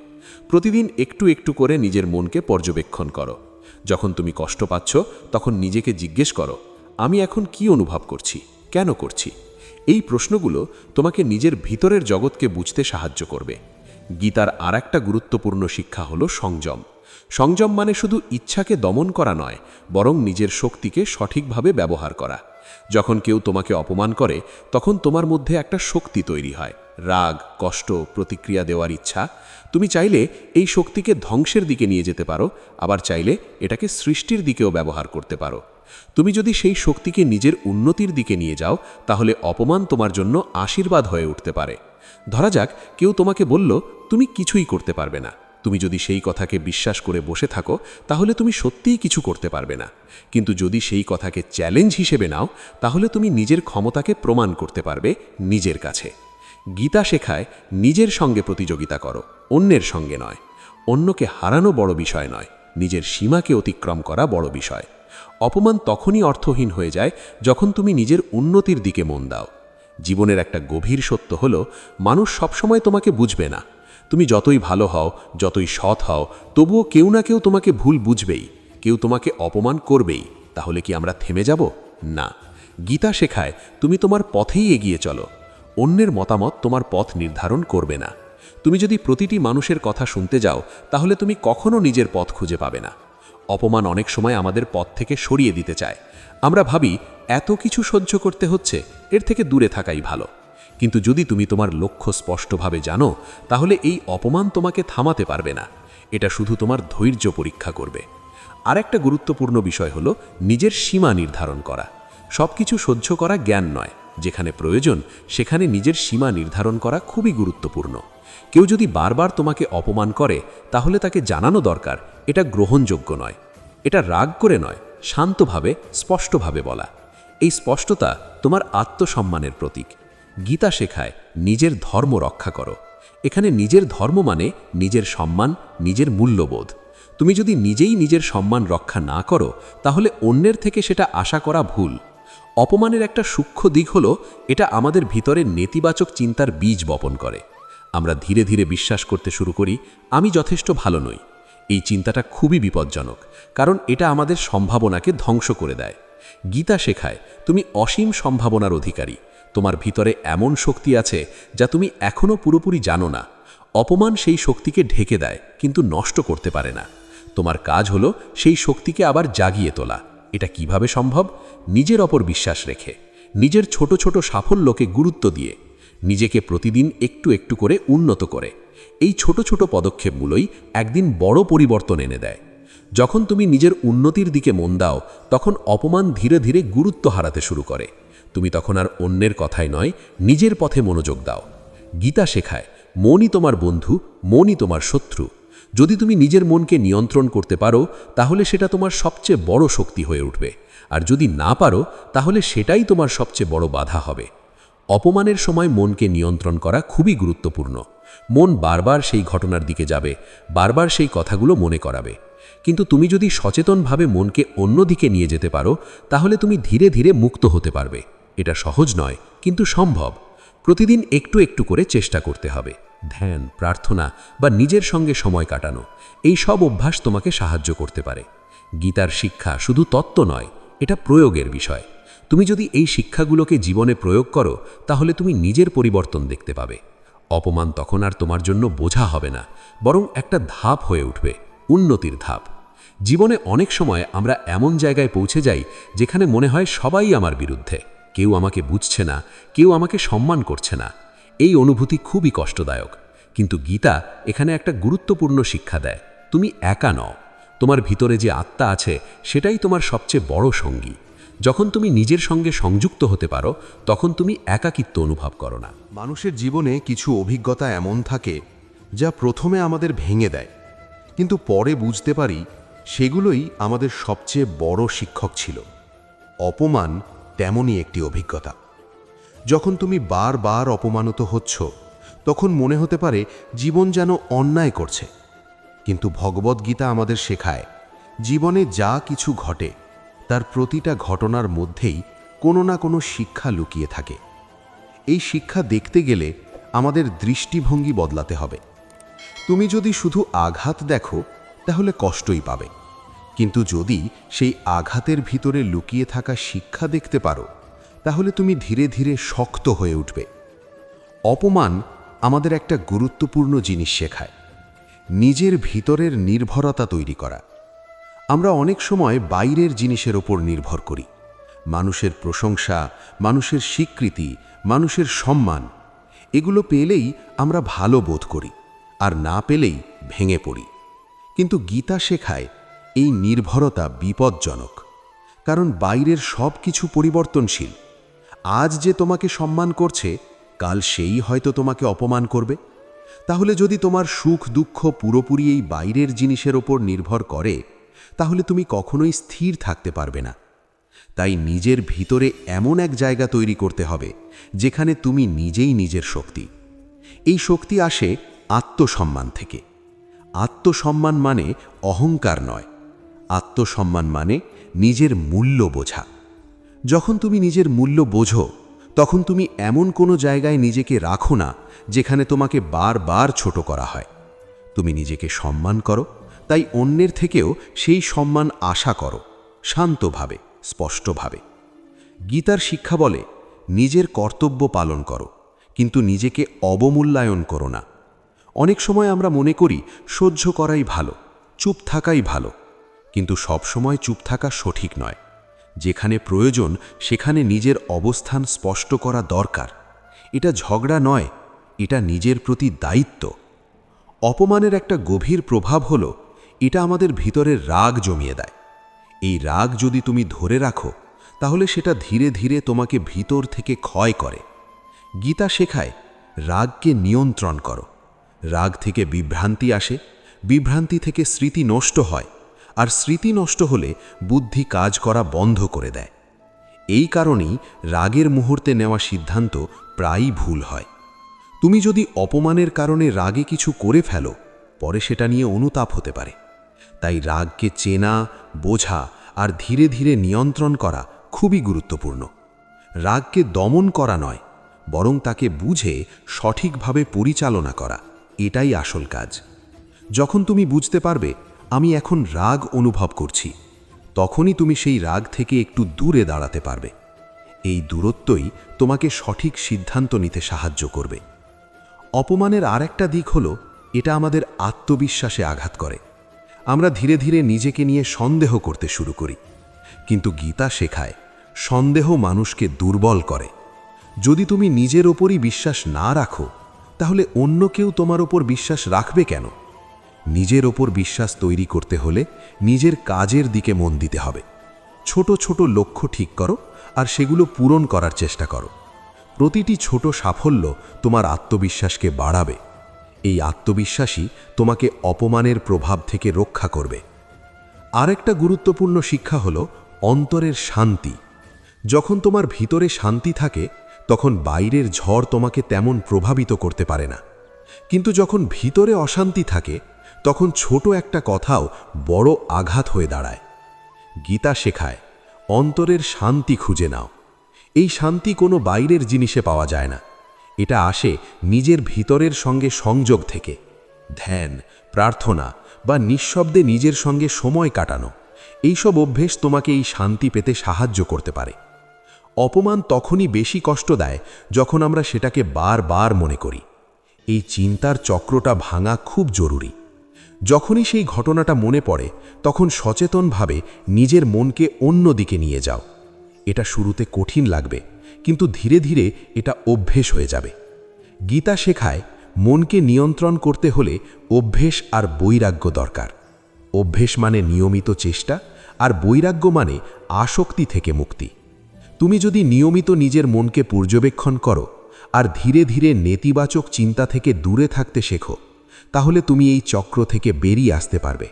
প্রতিদিন একটু একটু করে নিজের মনকে পর্যবেক্ষণ করো। যখন তুমি কষ্ট পাচ্ছ, তখন নিজেকে জিজ্ঞেস করো, আমি এখন কি অনুভব করছি, কেন করছি? এই প্রশ্নগুলো তোমাকে নিজের ভিতরের জগৎকে বুঝতে সাহায্য করবে। গীতার আরেকটা গুরুত্বপূর্ণ শিক্ষা হলো সংযম। সংযম মানে শুধু ইচ্ছাকে দমন করা নয়, বরং নিজের শক্তিকে সঠিকভাবে ব্যবহার করা। যখন কেউ তোমাকে অপমান করে, তখন তোমার মধ্যে একটা শক্তি তৈরি হয়, রাগ, কষ্ট, প্রতিক্রিয়া দেওয়ার ইচ্ছা। তুমি চাইলে এই শক্তিকে ধ্বংসের দিকে নিয়ে যেতে পারো, আবার চাইলে এটাকে সৃষ্টির দিকেও ব্যবহার করতে পারো। তুমি যদি সেই শক্তিকে নিজের উন্নতির দিকে নিয়ে যাও, তাহলে অপমান তোমার জন্য আশীর্বাদ হয়ে উঠতে পারে। ধরা যাক কেউ তোমাকে বলল তুমি কিছুই করতে পারবে না। তুমি যদি সেই কথাকে বিশ্বাস করে বসে থাকো, তাহলে তুমি সত্যিই কিছু করতে পারবে না। কিন্তু যদি সেই কথাকে চ্যালেঞ্জ হিসেবে নাও, তাহলে তুমি নিজের ক্ষমতাকে প্রমাণ করতে পারবে নিজের কাছে। গীতা শেখায় নিজের সঙ্গে প্রতিযোগিতা করো, অন্যের সঙ্গে নয়। অন্যকে হারানো বড় বিষয় নয়, নিজের সীমাকে অতিক্রম করা বড় বিষয়। অপমান তখনই অর্থহীন হয়ে যায় যখন তুমি নিজের উন্নতির দিকে মন দাও। জীবনের একটা গভীর সত্য হলো, মানুষ সবসময় তোমাকে বুঝবে না। তুমি যতই ভালো হও, যতই সৎ হও, তবুও কেউ না কেউ তোমাকে ভুল বুঝবেই, কেউ তোমাকে অপমান করবেই। তাহলে কি আমরা থেমে যাব? না। গীতা শেখায় তুমি তোমার পথেই এগিয়ে চলো। অন্যের মতামত তোমার পথ নির্ধারণ করবে না। তুমি যদি প্রতিটি মানুষের কথা শুনতে যাও, তাহলে তুমি কখনো নিজের পথ খুঁজে পাবে না। অপমান অনেক সময় আমাদের পথ থেকে সরিয়ে দিতে চায়। আমরা ভাবি এত কিছু সহ্য করতে হচ্ছে, এর থেকে দূরে থাকাই ভালো। কিন্তু যদি তুমি তোমার লক্ষ্য স্পষ্টভাবে জানো, তাহলে এই অপমান তোমাকে থামাতে পারবে না। এটা শুধু তোমার ধৈর্য পরীক্ষা করবে। আরেকটা গুরুত্বপূর্ণ বিষয় হলো নিজের সীমা নির্ধারণ করা। সব কিছু সহ্য করা জ্ঞান নয়, যেখানে প্রয়োজন সেখানে নিজের সীমা নির্ধারণ করা খুবই গুরুত্বপূর্ণ। কেউ যদি বারবার তোমাকে অপমান করে, তাহলে তাকে জানানো দরকার এটা গ্রহণযোগ্য নয়। এটা রাগ করে নয়, শান্তভাবে স্পষ্টভাবে বলা। এই স্পষ্টতা তোমার আত্মসম্মানের প্রতীক। গীতা শেখায় নিজের ধর্ম রক্ষা করো। এখানে নিজের ধর্ম মানে নিজের সম্মান, নিজের মূল্যবোধ। তুমি যদি নিজেই নিজের সম্মান রক্ষা না করো, তাহলে অন্যের থেকে সেটা আশা করা ভুল। অপমানের একটা সূক্ষ্ম দিক হলো এটা আমাদের ভিতরে নেতিবাচক চিন্তার বীজ বপন করে। আমরা ধীরে ধীরে বিশ্বাস করতে শুরু করি, আমি যথেষ্ট ভালো নই। এই চিন্তাটা খুবই বিপজ্জনক, কারণ এটা আমাদের সম্ভাবনাকে ধ্বংস করে দেয়। গীতা শেখায় তুমি অসীম সম্ভাবনার অধিকারী। তোমার ভিতরে এমন শক্তি আছে যা তুমি এখনও পুরোপুরি জানো না। অপমান সেই শক্তিকে ঢেকে দেয়, কিন্তু নষ্ট করতে পারে না। তোমার কাজ হলো সেই শক্তিকে আবার জাগিয়ে তোলা। এটা কিভাবে সম্ভব? নিজের ওপর বিশ্বাস রেখে, নিজের ছোট ছোট সাফল্যকে গুরুত্ব দিয়ে, নিজেকে প্রতিদিন একটু একটু করে উন্নত করে। এই ছোট ছোট পদক্ষেপগুলোই একদিন বড় পরিবর্তন এনে দেয়। যখন তুমি নিজের উন্নতির দিকে মন দাও, তখন অপমান ধীরে ধীরে গুরুত্ব হারাতে শুরু করে। তুমি তখন আর অন্যের কথায় নয়, নিজের পথে মনোযোগ দাও। গীতা শেখায় মনই তোমার বন্ধু, মনই তোমার শত্রু। যদি তুমি নিজের মনকে নিয়ন্ত্রণ করতে পারো, তাহলে সেটা তোমার সবচেয়ে বড় শক্তি হয়ে উঠবে। আর যদি না পারো, তাহলে সেটাই তোমার সবচেয়ে বড় বাধা হবে। অপমানের সময় মনকে নিয়ন্ত্রণ করা খুবই গুরুত্বপূর্ণ। মন বারবার সেই ঘটনার দিকে যাবে, বারবার সেই কথাগুলো মনে করাবে। কিন্তু তুমি যদি সচেতনভাবে মনকে অন্যদিকে নিয়ে যেতে পারো, তাহলে তুমি ধীরে ধীরে মুক্ত হতে পারবে। এটা সহজ নয়, কিন্তু সম্ভব। প্রতিদিন একটু একটু করে চেষ্টা করতে হবে। ধ্যান, প্রার্থনা বা নিজের সঙ্গে সময় কাটানো, এই সব অভ্যাস তোমাকে সাহায্য করতে পারে। গীতার শিক্ষা শুধু তত্ত্ব নয়, এটা প্রয়োগের বিষয়। তুমি যদি এই শিক্ষাগুলোকে জীবনে প্রয়োগ করো, তাহলে তুমি নিজের পরিবর্তন দেখতে পাবে। অপমান তখন আর তোমার জন্য বোঝা হবে না, বরং একটা ধাপ হয়ে উঠবে, উন্নতির ধাপ। জীবনে অনেক সময় আমরা এমন জায়গায় পৌঁছে যাই যেখানে মনে হয় সবাই আমার বিরুদ্ধে, কেউ আমাকে বুঝছে না, কেউ আমাকে সম্মান করছে না। এই অনুভূতি খুবই কষ্টদায়ক। কিন্তু গীতা এখানে একটা গুরুত্বপূর্ণ শিক্ষা দেয়, তুমি একা নও। তোমার ভিতরে যে আত্মা আছে, সেটাই তোমার সবচেয়ে বড় সঙ্গী। যখন তুমি নিজের সঙ্গে সংযুক্ত হতে পারো, তখন তুমি একাকিত্ব অনুভব করো না। মানুষের জীবনে কিছু অভিজ্ঞতা এমন থাকে যা প্রথমে আমাদের ভেঙে দেয়, কিন্তু পরে বুঝতে পারি সেগুলোই আমাদের সবচেয়ে বড় শিক্ষক ছিল। অপমান তেমনই একটি অভিজ্ঞতা। যখন তুমি বারবার অপমানিত হচ্ছ, তখন মনে হতে পারে জীবন যেন অন্যায় করছে। কিন্তু ভগবদ্গীতা আমাদের শেখায়, জীবনে যা কিছু ঘটে তার প্রতিটা ঘটনার মধ্যেই কোনো না কোনো শিক্ষা লুকিয়ে থাকে। এই শিক্ষা দেখতে গেলে আমাদের দৃষ্টিভঙ্গি বদলাতে হবে। তুমি যদি শুধু আঘাত দেখো, তাহলে কষ্টই পাবে। কিন্তু যদি সেই আঘাতের ভিতরে লুকিয়ে থাকা শিক্ষা দেখতে পারো, তাহলে তুমি ধীরে ধীরে শক্ত হয়ে উঠবে। অপমান আমাদের একটা গুরুত্বপূর্ণ জিনিস শেখায়, নিজের ভিতরের নির্ভরতা তৈরি করা। আমরা অনেক সময় বাইরের জিনিসের ওপর নির্ভর করি, মানুষের প্রশংসা, মানুষের স্বীকৃতি, মানুষের সম্মান। এগুলো পেলেই আমরা ভালো বোধ করি, আর না পেলেই ভেঙে পড়ি। কিন্তু গীতা শেখায় এই নির্ভরতা বিপজ্জনক, কারণ বাইরের সব কিছু পরিবর্তনশীল। আজ যে তোমাকে সম্মান করছে, কাল সেই হয়তো তোমাকে অপমান করবে। তাহলে যদি তোমার সুখ দুঃখ পুরোপুরি এই বাইরের জিনিসের ওপর নির্ভর করে, তাহলে তুমি কখনোই স্থির থাকতে পারবে না। তাই নিজের ভিতরে এমন এক জায়গা তৈরি করতে হবে যেখানে তুমি নিজেই নিজের শক্তি। এই শক্তি আসে আত্মসম্মান থেকে। আত্মসম্মান মানে অহংকার নয়, আত্মসম্মান মানে নিজের মূল্য বোঝা। যখন তুমি নিজের মূল্য বোঝো, তখন তুমি এমন কোনো জায়গায় নিজেকে রাখো না যেখানে তোমাকে বারবার ছোট করা হয়। তুমি নিজেকে সম্মান করো, তাই অন্যের থেকেও সেই সম্মান আশা করো, শান্তভাবে, স্পষ্টভাবে। গীতার শিক্ষা বলে, নিজের কর্তব্য পালন করো, কিন্তু নিজেকে অবমূল্যায়ন করো না। অনেক সময় আমরা মনে করি সহ্য করাই ভালো, চুপ থাকাই ভালো। কিন্তু সব সময় চুপ থাকা সঠিক নয়। যেখানে প্রয়োজন সেখানে নিজের অবস্থান স্পষ্ট করা দরকার। এটা ঝগড়া নয়, এটা নিজের প্রতি দায়িত্ব। অপমানের একটা গভীর প্রভাব হলো, এটা আমাদের ভিতরের রাগ জমিয়ে দেয়। এই রাগ যদি তুমি ধরে রাখো, তাহলে সেটা ধীরে ধীরে তোমাকে ভিতর থেকে ক্ষয় করে। গীতা শেখায়, রাগকে নিয়ন্ত্রণ করো। রাগ থেকে বিভ্রান্তি আসে, বিভ্রান্তি থেকে স্মৃতি নষ্ট হয়, আর স্মৃতি নষ্ট হলে বুদ্ধি কাজ করা বন্ধ করে দেয়। এই কারণেই রাগের মুহূর্তে নেওয়া সিদ্ধান্ত প্রায়ই ভুল হয়। তুমি যদি অপমানের কারণে রাগে কিছু করে ফেলো, পরে সেটা নিয়ে অনুতাপ হতে পারে। তাই রাগকে চেনা, বোঝা আর ধীরে ধীরে নিয়ন্ত্রণ করা খুবই গুরুত্বপূর্ণ। রাগকে দমন করা নয়, বরং তাকে বুঝে সঠিকভাবে পরিচালনা করা, এটাই আসল কাজ। যখন তুমি বুঝতে পারবে আমি এখন রাগ অনুভব করছি, তখনই তুমি সেই রাগ থেকে একটু দূরে দাঁড়াতে পারবে। এই দূরত্বই তোমাকে সঠিক সিদ্ধান্ত নিতে সাহায্য করবে। অপমানের আরেকটা দিক হলো, এটা আমাদের আত্মবিশ্বাসে আঘাত করে। আমরা ধীরে ধীরে নিজেকে নিয়ে সন্দেহ করতে শুরু করি। কিন্তু গীতা শেখায়, সন্দেহ মানুষকে দুর্বল করে। যদি তুমি নিজের ওপরই বিশ্বাস না রাখো, তাহলে অন্য কেউ তোমার ওপর বিশ্বাস রাখবে কেন? নিজের ওপর বিশ্বাস তৈরি করতে হলে নিজের কাজের দিকে মন দিতে হবে। ছোট ছোট লক্ষ্য ঠিক করো আর সেগুলো পূরণ করার চেষ্টা করো। প্রতিটি ছোট সাফল্য তোমার আত্মবিশ্বাসকে বাড়াবে। এই আত্মবিশ্বাসই তোমাকে অপমানের প্রভাব থেকে রক্ষা করবে। আরেকটা গুরুত্বপূর্ণ শিক্ষা হলো অন্তরের শান্তি। যখন তোমার ভিতরে শান্তি থাকে, তখন বাইরের ঝড় তোমাকে তেমন প্রভাবিত করতে পারে না। কিন্তু যখন ভিতরে অশান্তি থাকে, তখন ছোট একটা কথাও বড় আঘাত হয়ে দাঁড়ায়। গীতা শেখায়, অন্তরের শান্তি খুঁজে নাও। এই শান্তি কোনো বাইরের জিনিসে পাওয়া যায় না। এটা আসে নিজের ভিতরের সঙ্গে সংযোগ থেকে। ধ্যান, প্রার্থনা বা নিঃশব্দে নিজের সঙ্গে সময় কাটানো, এইসব অভ্যেস তোমাকে এই শান্তি পেতে সাহায্য করতে পারে। অপমান তখনই বেশি কষ্ট দেয় যখন আমরা সেটাকে বারবার মনে করি। এই চিন্তার চক্রটা ভাঙা খুব জরুরি। যখনই সেই ঘটনাটা মনে পড়ে, তখন সচেতনভাবে নিজের মনকে অন্য দিকে নিয়ে যাও। এটা শুরুতে কঠিন লাগবে, কিন্তু ধীরে ধীরে এটা অভ্যেস হয়ে যাবে। গীতা শেখায়, মনকে নিয়ন্ত্রণ করতে হলে অভ্যেস আর বৈরাগ্য দরকার। অভ্যেস মানে নিয়মিত চেষ্টা, আর বৈরাগ্য মানে আসক্তি থেকে মুক্তি। তুমি যদি নিয়মিত নিজের মনকে পর্যবেক্ষণ করো আর ধীরে ধীরে নেতিবাচক চিন্তা থেকে দূরে থাকতে শেখো, তাহলে তুমি এই চক্র থেকে বেরিয়ে আসতে পারবে।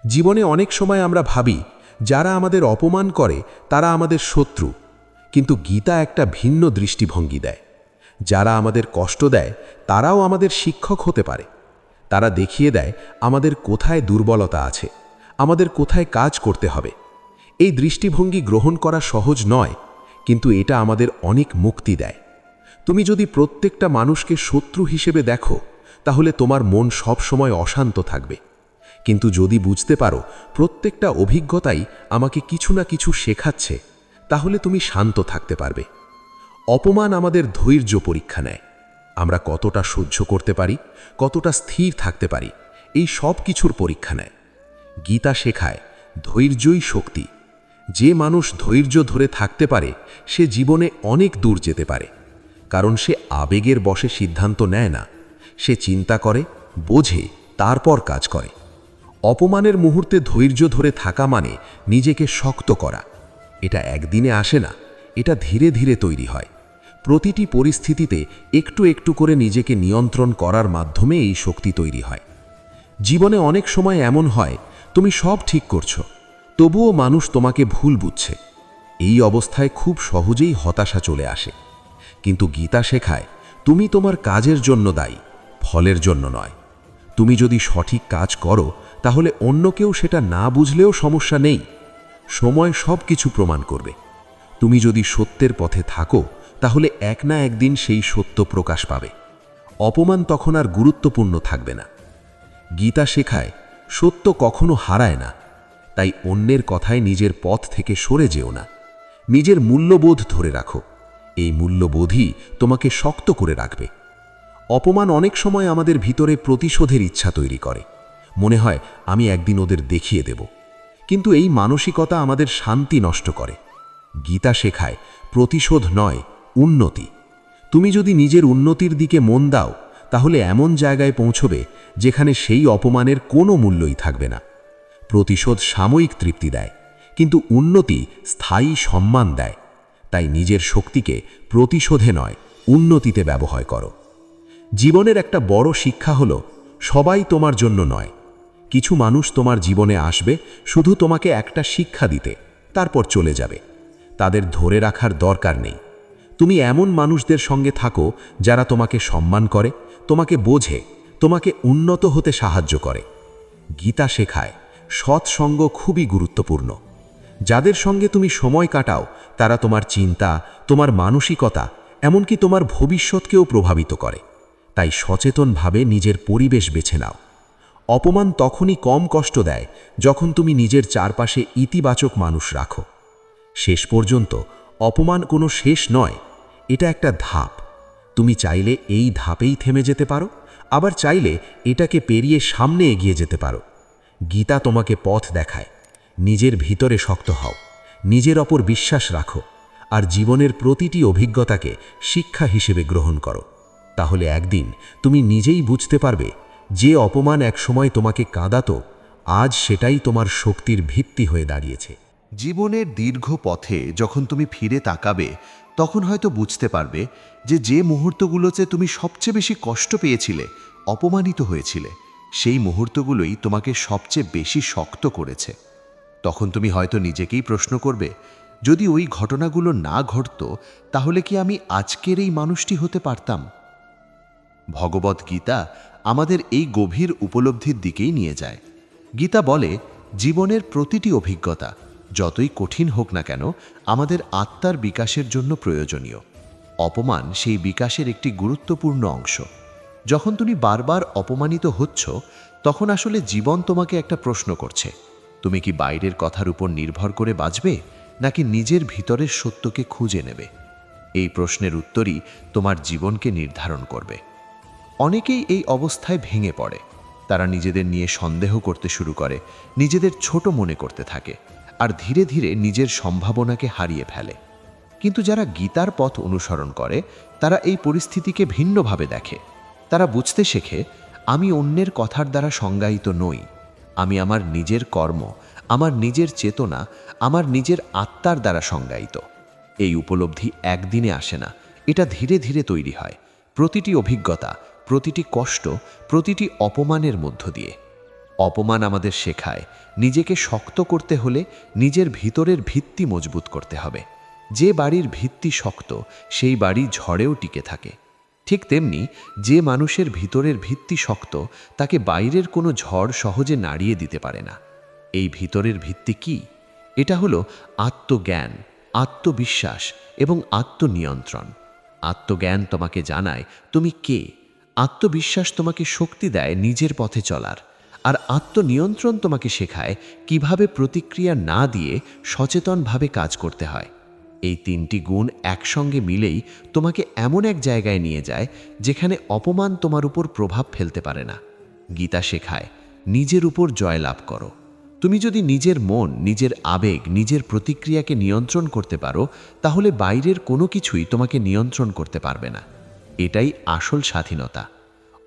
জীবনে অনেক সময় আমরা ভাবি যারা আমাদের অপমান করে তারা আমাদের শত্রু, কিন্তু গীতা একটা ভিন্ন দৃষ্টিভঙ্গি দেয়। যারা আমাদের কষ্ট দেয় তারাও আমাদের শিক্ষক হতে পারে। তারা দেখিয়ে দেয় আমাদের কোথায় দুর্বলতা আছে, আমাদের কোথায় কাজ করতে হবে। এই দৃষ্টিভঙ্গি গ্রহণ করা সহজ নয়, কিন্তু এটা আমাদের অনেক মুক্তি দেয়। তুমি যদি প্রত্যেকটা মানুষকে শত্রু হিসেবে দেখো, তাহলে তোমার মন সব সময় অশান্ত থাকবে। কিন্তু যদি বুঝতে পারো প্রত্যেকটা অভিজ্ঞতাই আমাকে কিছু না কিছু শেখাচ্ছে, তাহলে তুমি শান্ত থাকতে পারবে। অপমান আমাদের ধৈর্য পরীক্ষা নেয়। আমরা কতটা সহ্য করতে পারি, কতটা স্থির থাকতে পারি, এই সব কিছুর পরীক্ষা নেয়। গীতা শেখায়, ধৈর্যই শক্তি। যে মানুষ ধৈর্য ধরে থাকতে পারে সে জীবনে অনেক দূর যেতে পারে, কারণ সে আবেগের বশে সিদ্ধান্ত নেয় না। সে চিন্তা করে, বোঝে, তারপর কাজ করে। অপমানের মুহূর্তে ধৈর্য ধরে থাকা মানে নিজেকে শক্ত করা। এটা একদিনে আসে না, এটা ধীরে ধীরে তৈরি হয়। প্রতিটি পরিস্থিতিতে একটু একটু করে নিজেকে নিয়ন্ত্রণ করার মাধ্যমে এই শক্তি তৈরি হয়। জীবনে অনেক সময় এমন হয় তুমি সব ঠিক করছো, তবুও মানুষ তোমাকে ভুল বুঝছে। এই অবস্থায় খুব সহজেই হতাশা চলে আসে। কিন্তু গীতা শেখায়, তুমি তোমার কাজের জন্য দায়ী, ফলের জন্য নয়। তুমি যদি সঠিক কাজ করো, তাহলে অন্য কেউ সেটা না বুঝলেও সমস্যা নেই। সময় সব কিছু প্রমাণ করবে। তুমি যদি সত্যের পথে থাকো, তাহলে এক না একদিন সেই সত্য প্রকাশ পাবে। অপমান তখন আর গুরুত্বপূর্ণ থাকবে না। গীতা শেখায়, সত্য কখনো হারায় না। তাই অন্যের কথায় নিজের পথ থেকে সরে যেও না। নিজের মূল্যবোধ ধরে রাখো। এই মূল্যবোধই তোমাকে শক্ত করে রাখবে। অপমান অনেক সময় আমাদের ভিতরে প্রতিশোধের ইচ্ছা তৈরি করে। মনে হয় আমি একদিন ওদের দেখিয়ে দেব, কিন্তু এই মানসিকতা আমাদের শান্তি নষ্ট করে। গীতা শেখায়, প্রতিশোধ নয়, উন্নতি। তুমি যদি নিজের উন্নতির দিকে মন দাও, তাহলে এমন জায়গায় পৌঁছবে যেখানে সেই অপমানের কোনো মূল্যই থাকবে না। প্রতিশোধ সাময়িক তৃপ্তি দেয়, কিন্তু উন্নতি স্থায়ী সম্মান দেয়। তাই নিজের শক্তিকে প্রতিশোধে নয়, উন্নতিতে ব্যবহার করো। জীবনের একটা বড় শিক্ষা হলো, সবাই তোমার জন্য নয়, কিছু মানুষ তোমার জীবনে আসবে শুধু তোমাকে একটা শিক্ষা দিতে, তারপর চলে যাবে। তাদের ধরে রাখার দরকার নেই। তুমি এমন মানুষদের সঙ্গে থাকো যারা তোমাকে সম্মান করে, তোমাকে বোঝে, তোমাকে উন্নত হতে সাহায্য করে। গীতা শেখায় সৎসঙ্গ খুবই গুরুত্বপূর্ণ। যাদের সঙ্গে তুমি সময় কাটাও তারা তোমার চিন্তা, তোমার মানসিকতা, এমনকি তোমার ভবিষ্যৎকেও প্রভাবিত করে। তাই সচেতনভাবে নিজের পরিবেশ বেছে নাও। অপমান তখনই কম কষ্ট দেয় যখন তুমি নিজের চারপাশে ইতিবাচক মানুষ রাখো। শেষ পর্যন্ত অপমান কোনো শেষ নয়, এটা একটা ধাপ। তুমি চাইলে এই ধাপেই থেমে যেতে পারো, আবার চাইলে এটাকে পেরিয়ে সামনে এগিয়ে যেতে পারো। গীতা তোমাকে পথ দেখায়। নিজের ভিতরে শক্ত হও, নিজের ওপর বিশ্বাস রাখো, আর জীবনের প্রতিটি অভিজ্ঞতাকে শিক্ষা হিসেবে গ্রহণ করো। তাহলে একদিন তুমি নিজেই বুঝতে পারবে যে অপমান একসময় তোমাকে কাঁদাতো, আজ সেটাই তোমার শক্তির ভিত্তি হয়ে দাঁড়িয়েছে। জীবনের দীর্ঘ পথে যখন তুমি ফিরে তাকাবে, তখন হয়তো বুঝতে পারবে যে মুহূর্তগুলোতে তুমি সবচেয়ে বেশি কষ্ট পেয়েছিলে, অপমানিত হয়েছিলে, সেই মুহূর্তগুলোই তোমাকে সবচেয়ে বেশি শক্ত করেছে। তখন তুমি হয়তো নিজেকেই প্রশ্ন করবে, যদি ওই ঘটনাগুলো না ঘটতো তাহলে কি আমি আজকের এই মানুষটি হতে পারতাম? ভগবত গীতা আমাদের এই গভীর উপলব্ধির দিকেই নিয়ে যায়। গীতা বলে, জীবনের প্রতিটি অভিজ্ঞতা যতই কঠিন হোক না কেন আমাদের আত্মার বিকাশের জন্য প্রয়োজনীয়। অপমান সেই বিকাশের একটি গুরুত্বপূর্ণ অংশ। যখন তুমি বারবার অপমানিত হচ্ছ, তখন আসলে জীবন তোমাকে একটা প্রশ্ন করছে, তুমি কি বাইরের কথার উপর নির্ভর করে বাঁচবে, নাকি নিজের ভিতরের সত্যকে খুঁজে নেবে? এই প্রশ্নের উত্তরই তোমার জীবনকে নির্ধারণ করবে। অনেকেই এই অবস্থায় ভেঙে পড়ে। তারা নিজেদের নিয়ে সন্দেহ করতে শুরু করে, নিজেদের ছোট মনে করতে থাকে, আর ধীরে ধীরে নিজের সম্ভাবনাকে হারিয়ে ফেলে। কিন্তু যারা গীতার পথ অনুসরণ করে তারা এই পরিস্থিতিকে ভিন্নভাবে দেখে। তারা বুঝতে শেখে, আমি অন্যের কথার দ্বারা সংজ্ঞায়িত নই। আমি আমার নিজের কর্ম, আমার নিজের চেতনা, আমার নিজের আত্মার দ্বারা সংজ্ঞায়িত। এই উপলব্ধি একদিনে আসে না, এটা ধীরে ধীরে তৈরি হয়, প্রতিটি অভিজ্ঞতা, প্রতিটি কষ্ট, প্রতিটি অপমানের মধ্য দিয়ে। অপমান আমাদের শেখায় নিজেকে শক্ত করতে হলে নিজের ভিতরের ভিত্তি মজবুত করতে হবে। যে বাড়ির ভিত্তি শক্ত সেই বাড়ি ঝড়েও টিকে থাকে। ঠিক তেমনি যে মানুষের ভিতরের ভিত্তি শক্ত তাকে বাইরের কোনো ঝড় সহজে নাড়িয়ে দিতে পারে না। এই ভিতরের ভিত্তি কি? এটা হলো আত্মজ্ঞান, আত্মবিশ্বাস এবং আত্মনিয়ন্ত্রণ। আত্মজ্ঞান তোমাকে জানায় তুমি কে, আত্মবিশ্বাস তোমাকে শক্তি দেয় নিজের পথে চলার, আর আত্মনিয়ন্ত্রণ তোমাকে শেখায় কিভাবে প্রতিক্রিয়া না দিয়ে সচেতনভাবে কাজ করতে হয়। এই তিনটি গুণ একসঙ্গে মিলেই তোমাকে এমন এক জায়গায় নিয়ে যায় যেখানে অপমান তোমার উপর প্রভাব ফেলতে পারে না। গীতা শেখায় নিজের উপর জয়লাভ করো। তুমি যদি নিজের মন, নিজের আবেগ, নিজের প্রতিক্রিয়াকে নিয়ন্ত্রণ করতে পারো, তাহলে বাইরের কোনো কিছুই তোমাকে নিয়ন্ত্রণ করতে পারবে না। এটাই আসল স্বাধীনতা।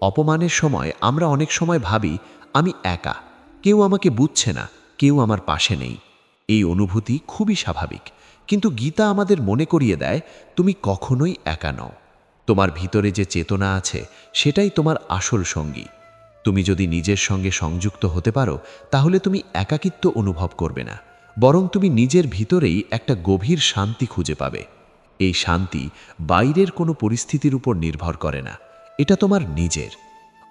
অপমানের সময় আমরা অনেক সময় ভাবি আমি একা, কেউ আমাকে বুঝছে না, কেউ আমার পাশে নেই। এই অনুভূতি খুবই স্বাভাবিক, কিন্তু গীতা আমাদের মনে করিয়ে দেয় তুমি কখনোই একা নও। তোমার ভিতরে যে চেতনা আছে সেটাই তোমার আসল সঙ্গী। তুমি যদি নিজের সঙ্গে সংযুক্ত হতে পারো তাহলে তুমি একাকিত্ব অনুভব করবে না, বরং তুমি নিজের ভিতরেই একটা গভীর শান্তি খুঁজে পাবে। এই শান্তি বাইরের কোনো পরিস্থিতির উপর নির্ভর করে না, এটা তোমার নিজের।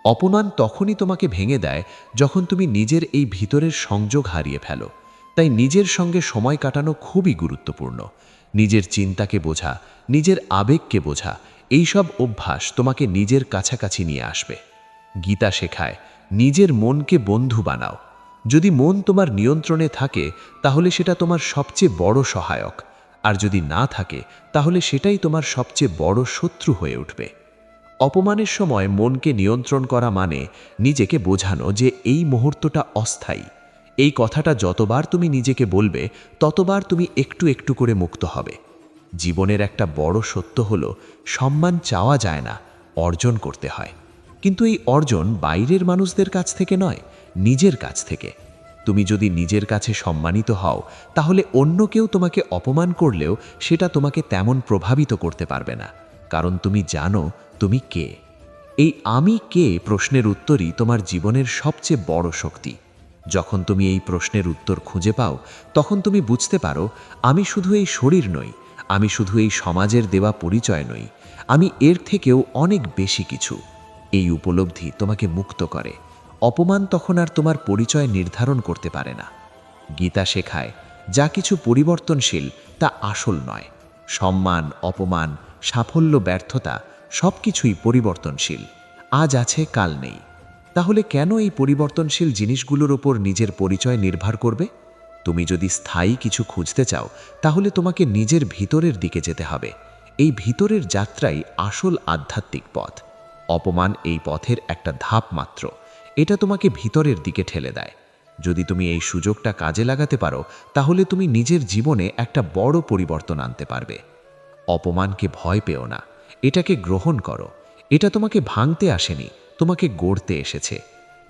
অপমান তখনই তোমাকে ভেঙে দেয় যখন তুমি নিজের এই ভিতরের সংযোগ হারিয়ে ফেলো। তাই নিজের সঙ্গে সময় কাটানো খুবই গুরুত্বপূর্ণ। নিজের চিন্তাকে বোঝা, নিজের আবেগকে বোঝা, এইসব অভ্যাস তোমাকে নিজের কাছাকাছি নিয়ে আসবে। গীতা শেখায় নিজের মনকে বন্ধু বানাও। যদি মন তোমার নিয়ন্ত্রণে থাকে তাহলে সেটা তোমার সবচেয়ে বড় সহায়ক, আর যদি না থাকে তাহলে সেটাই তোমার সবচেয়ে বড় শত্রু হয়ে উঠবে। অপমানের সময় মনকে নিয়ন্ত্রণ করা মানে নিজেকে বোঝানো যে এই মুহূর্তটা অস্থায়ী। এই কথাটা যতবার তুমি নিজেকে বলবে ততবার তুমি একটু একটু করে মুক্ত হবে। জীবনের একটা বড় সত্য হলো সম্মান চাওয়া যায় না, অর্জন করতে হয়। কিন্তু এই অর্জন বাইরের মানুষদের কাছ থেকে নয়, নিজের কাছ থেকে। তুমি যদি নিজের কাছে সম্মানিত হও তাহলে অন্য কেউ তোমাকে অপমান করলেও সেটা তোমাকে তেমন প্রভাবিত করতে পারবে না, কারণ তুমি জানো তুমি কে। এই আমি কে প্রশ্নের উত্তরই তোমার জীবনের সবচেয়ে বড় শক্তি। যখন তুমি এই প্রশ্নের উত্তর খুঁজে পাও, তখন তুমি বুঝতে পারো আমি শুধু এই শরীর নই, আমি শুধু এই সমাজের দেওয়া পরিচয় নই, আমি এর থেকেও অনেক বেশি কিছু। এই উপলব্ধি তোমাকে মুক্ত করে। অপমান তখন আর তোমার পরিচয় নির্ধারণ করতে পারে না। গীতা শেখায় যা কিছু পরিবর্তনশীল তা আসল নয়। সম্মান, অপমান, সাফল্য, ব্যর্থতা সব কিছুই পরিবর্তনশীল। আজ আছে, কাল নেই। তাহলে কেন এই পরিবর্তনশীল জিনিসগুলোর ওপর নিজের পরিচয় নির্ভর করবে? তুমি যদি স্থায়ী কিছু খুঁজতে চাও, তাহলে তোমাকে নিজের ভিতরের দিকে যেতে হবে। এই ভিতরের যাত্রাই আসল আধ্যাত্মিক পথ। অপমান এই পথের একটা ধাপ মাত্র। এটা তোমাকে ভিতরের দিকে ঠেলে দেয়। যদি তুমি এই সুযোগটা কাজে লাগাতে পারো, তাহলে তুমি নিজের জীবনে একটা বড় পরিবর্তন আনতে পারবে। অপমানকে ভয় পেও না, এটাকে গ্রহণ করো। এটা তোমাকে ভাঙতে আসেনি, তোমাকে গড়তে এসেছে।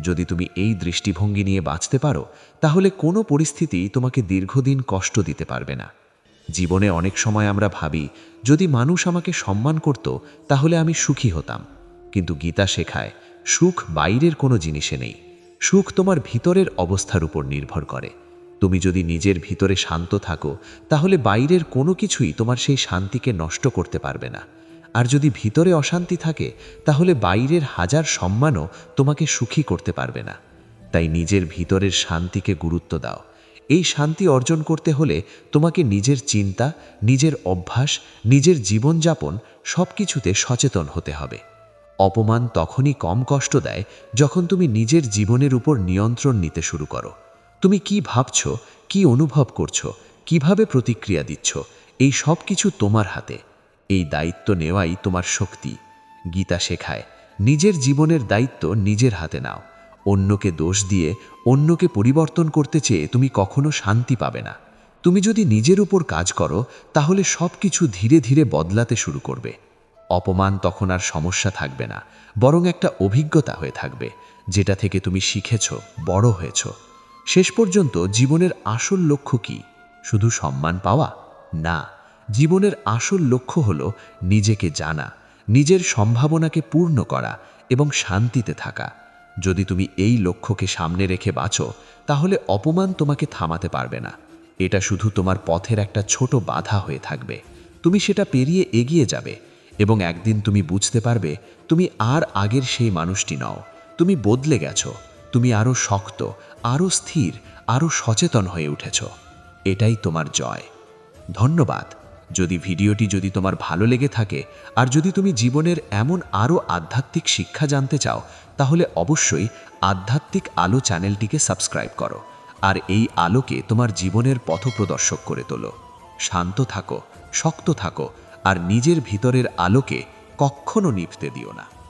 যদি তুমি এই দৃষ্টিভঙ্গি নিয়ে বাঁচতে পারো, তাহলে কোনো পরিস্থিতি তোমাকে দীর্ঘদিন কষ্ট দিতে পারবে না। জীবনে অনেক সময় আমরা ভাবি, যদি মানুষ আমাকে সম্মান করত, তাহলে আমি সুখী হতাম। কিন্তু গীতা শেখায় সুখ বাইরের কোনো জিনিসে নেই। সুখ তোমার ভিতরের অবস্থার উপর নির্ভর করে। তুমি যদি নিজের ভিতরে শান্ত থাকো, তাহলে বাইরের কোনো কিছুই তোমার সেই শান্তিকে নষ্ট করতে পারবে না। আর যদি ভিতরে অশান্তি থাকে, তাহলে বাইরের হাজার সম্মানও তোমাকে সুখী করতে পারবে না। তাই নিজের ভিতরের শান্তিকে গুরুত্ব দাও। এই শান্তি অর্জন করতে হলে তোমাকে নিজের চিন্তা, নিজের অভ্যাস, নিজের জীবনযাপন সব কিছুতে সচেতন হতে হবে। অপমান তখনই কম কষ্ট দেয় যখন তুমি নিজের জীবনের উপর নিয়ন্ত্রণ নিতে শুরু করো। তুমি কি ভাবছো, কি অনুভব করছো, কিভাবে প্রতিক্রিয়া দিচ্ছ, এই সব কিছু তোমার হাতে। এই দায়িত্ব নেওয়াই তোমার শক্তি। গীতা শেখায় নিজের জীবনের দায়িত্ব নিজের হাতে নাও। অন্যকে দোষ দিয়ে, অন্যকে পরিবর্তন করতে চেয়ে তুমি কখনো শান্তি পাবে না। তুমি যদি নিজের উপর কাজ করো, তাহলে সব কিছু ধীরে ধীরে বদলাতে শুরু করবে। অপমান তখন আর সমস্যা থাকবে না, বরং একটা অভিজ্ঞতা হয়ে থাকবে, যেটা থেকে তুমি শিখেছ, বড় হয়েছ। শেষ পর্যন্ত জীবনের আসল লক্ষ্য কি? শুধু সম্মান পাওয়া না। জীবনের আসল লক্ষ্য হলো নিজেকে জানা, নিজের সম্ভাবনাকে পূর্ণ করা এবং শান্তিতে থাকা। যদি তুমি এই লক্ষ্যকে সামনে রেখে বাঁচো, তাহলে অপমান তোমাকে থামাতে পারবে না। এটা শুধু তোমার পথের একটা ছোট বাধা হয়ে থাকবে। তুমি সেটা পেরিয়ে এগিয়ে যাবে এবং একদিন তুমি বুঝতে পারবে তুমি আর আগের সেই মানুষটি নও। তুমি বদলে গেছো। তুমি আরও শক্ত, আরও স্থির, আরও সচেতন হয়ে উঠেছ। এটাই তোমার জয়। ধন্যবাদ। ভিডিওটি যদি তোমার ভালো লেগে থাকে, আর যদি তুমি জীবনের এমন আরও আধ্যাত্মিক শিক্ষা জানতে চাও, তাহলে অবশ্যই আধ্যাত্মিক আলো চ্যানেলটিকে সাবস্ক্রাইব করো আর এই আলোকে তোমার জীবনের পথপ্রদর্শক করে তোলো। শান্ত থাকো, শক্ত থাকো আর নিজের ভিতরের আলোকে কখনো নিভতে দিও না।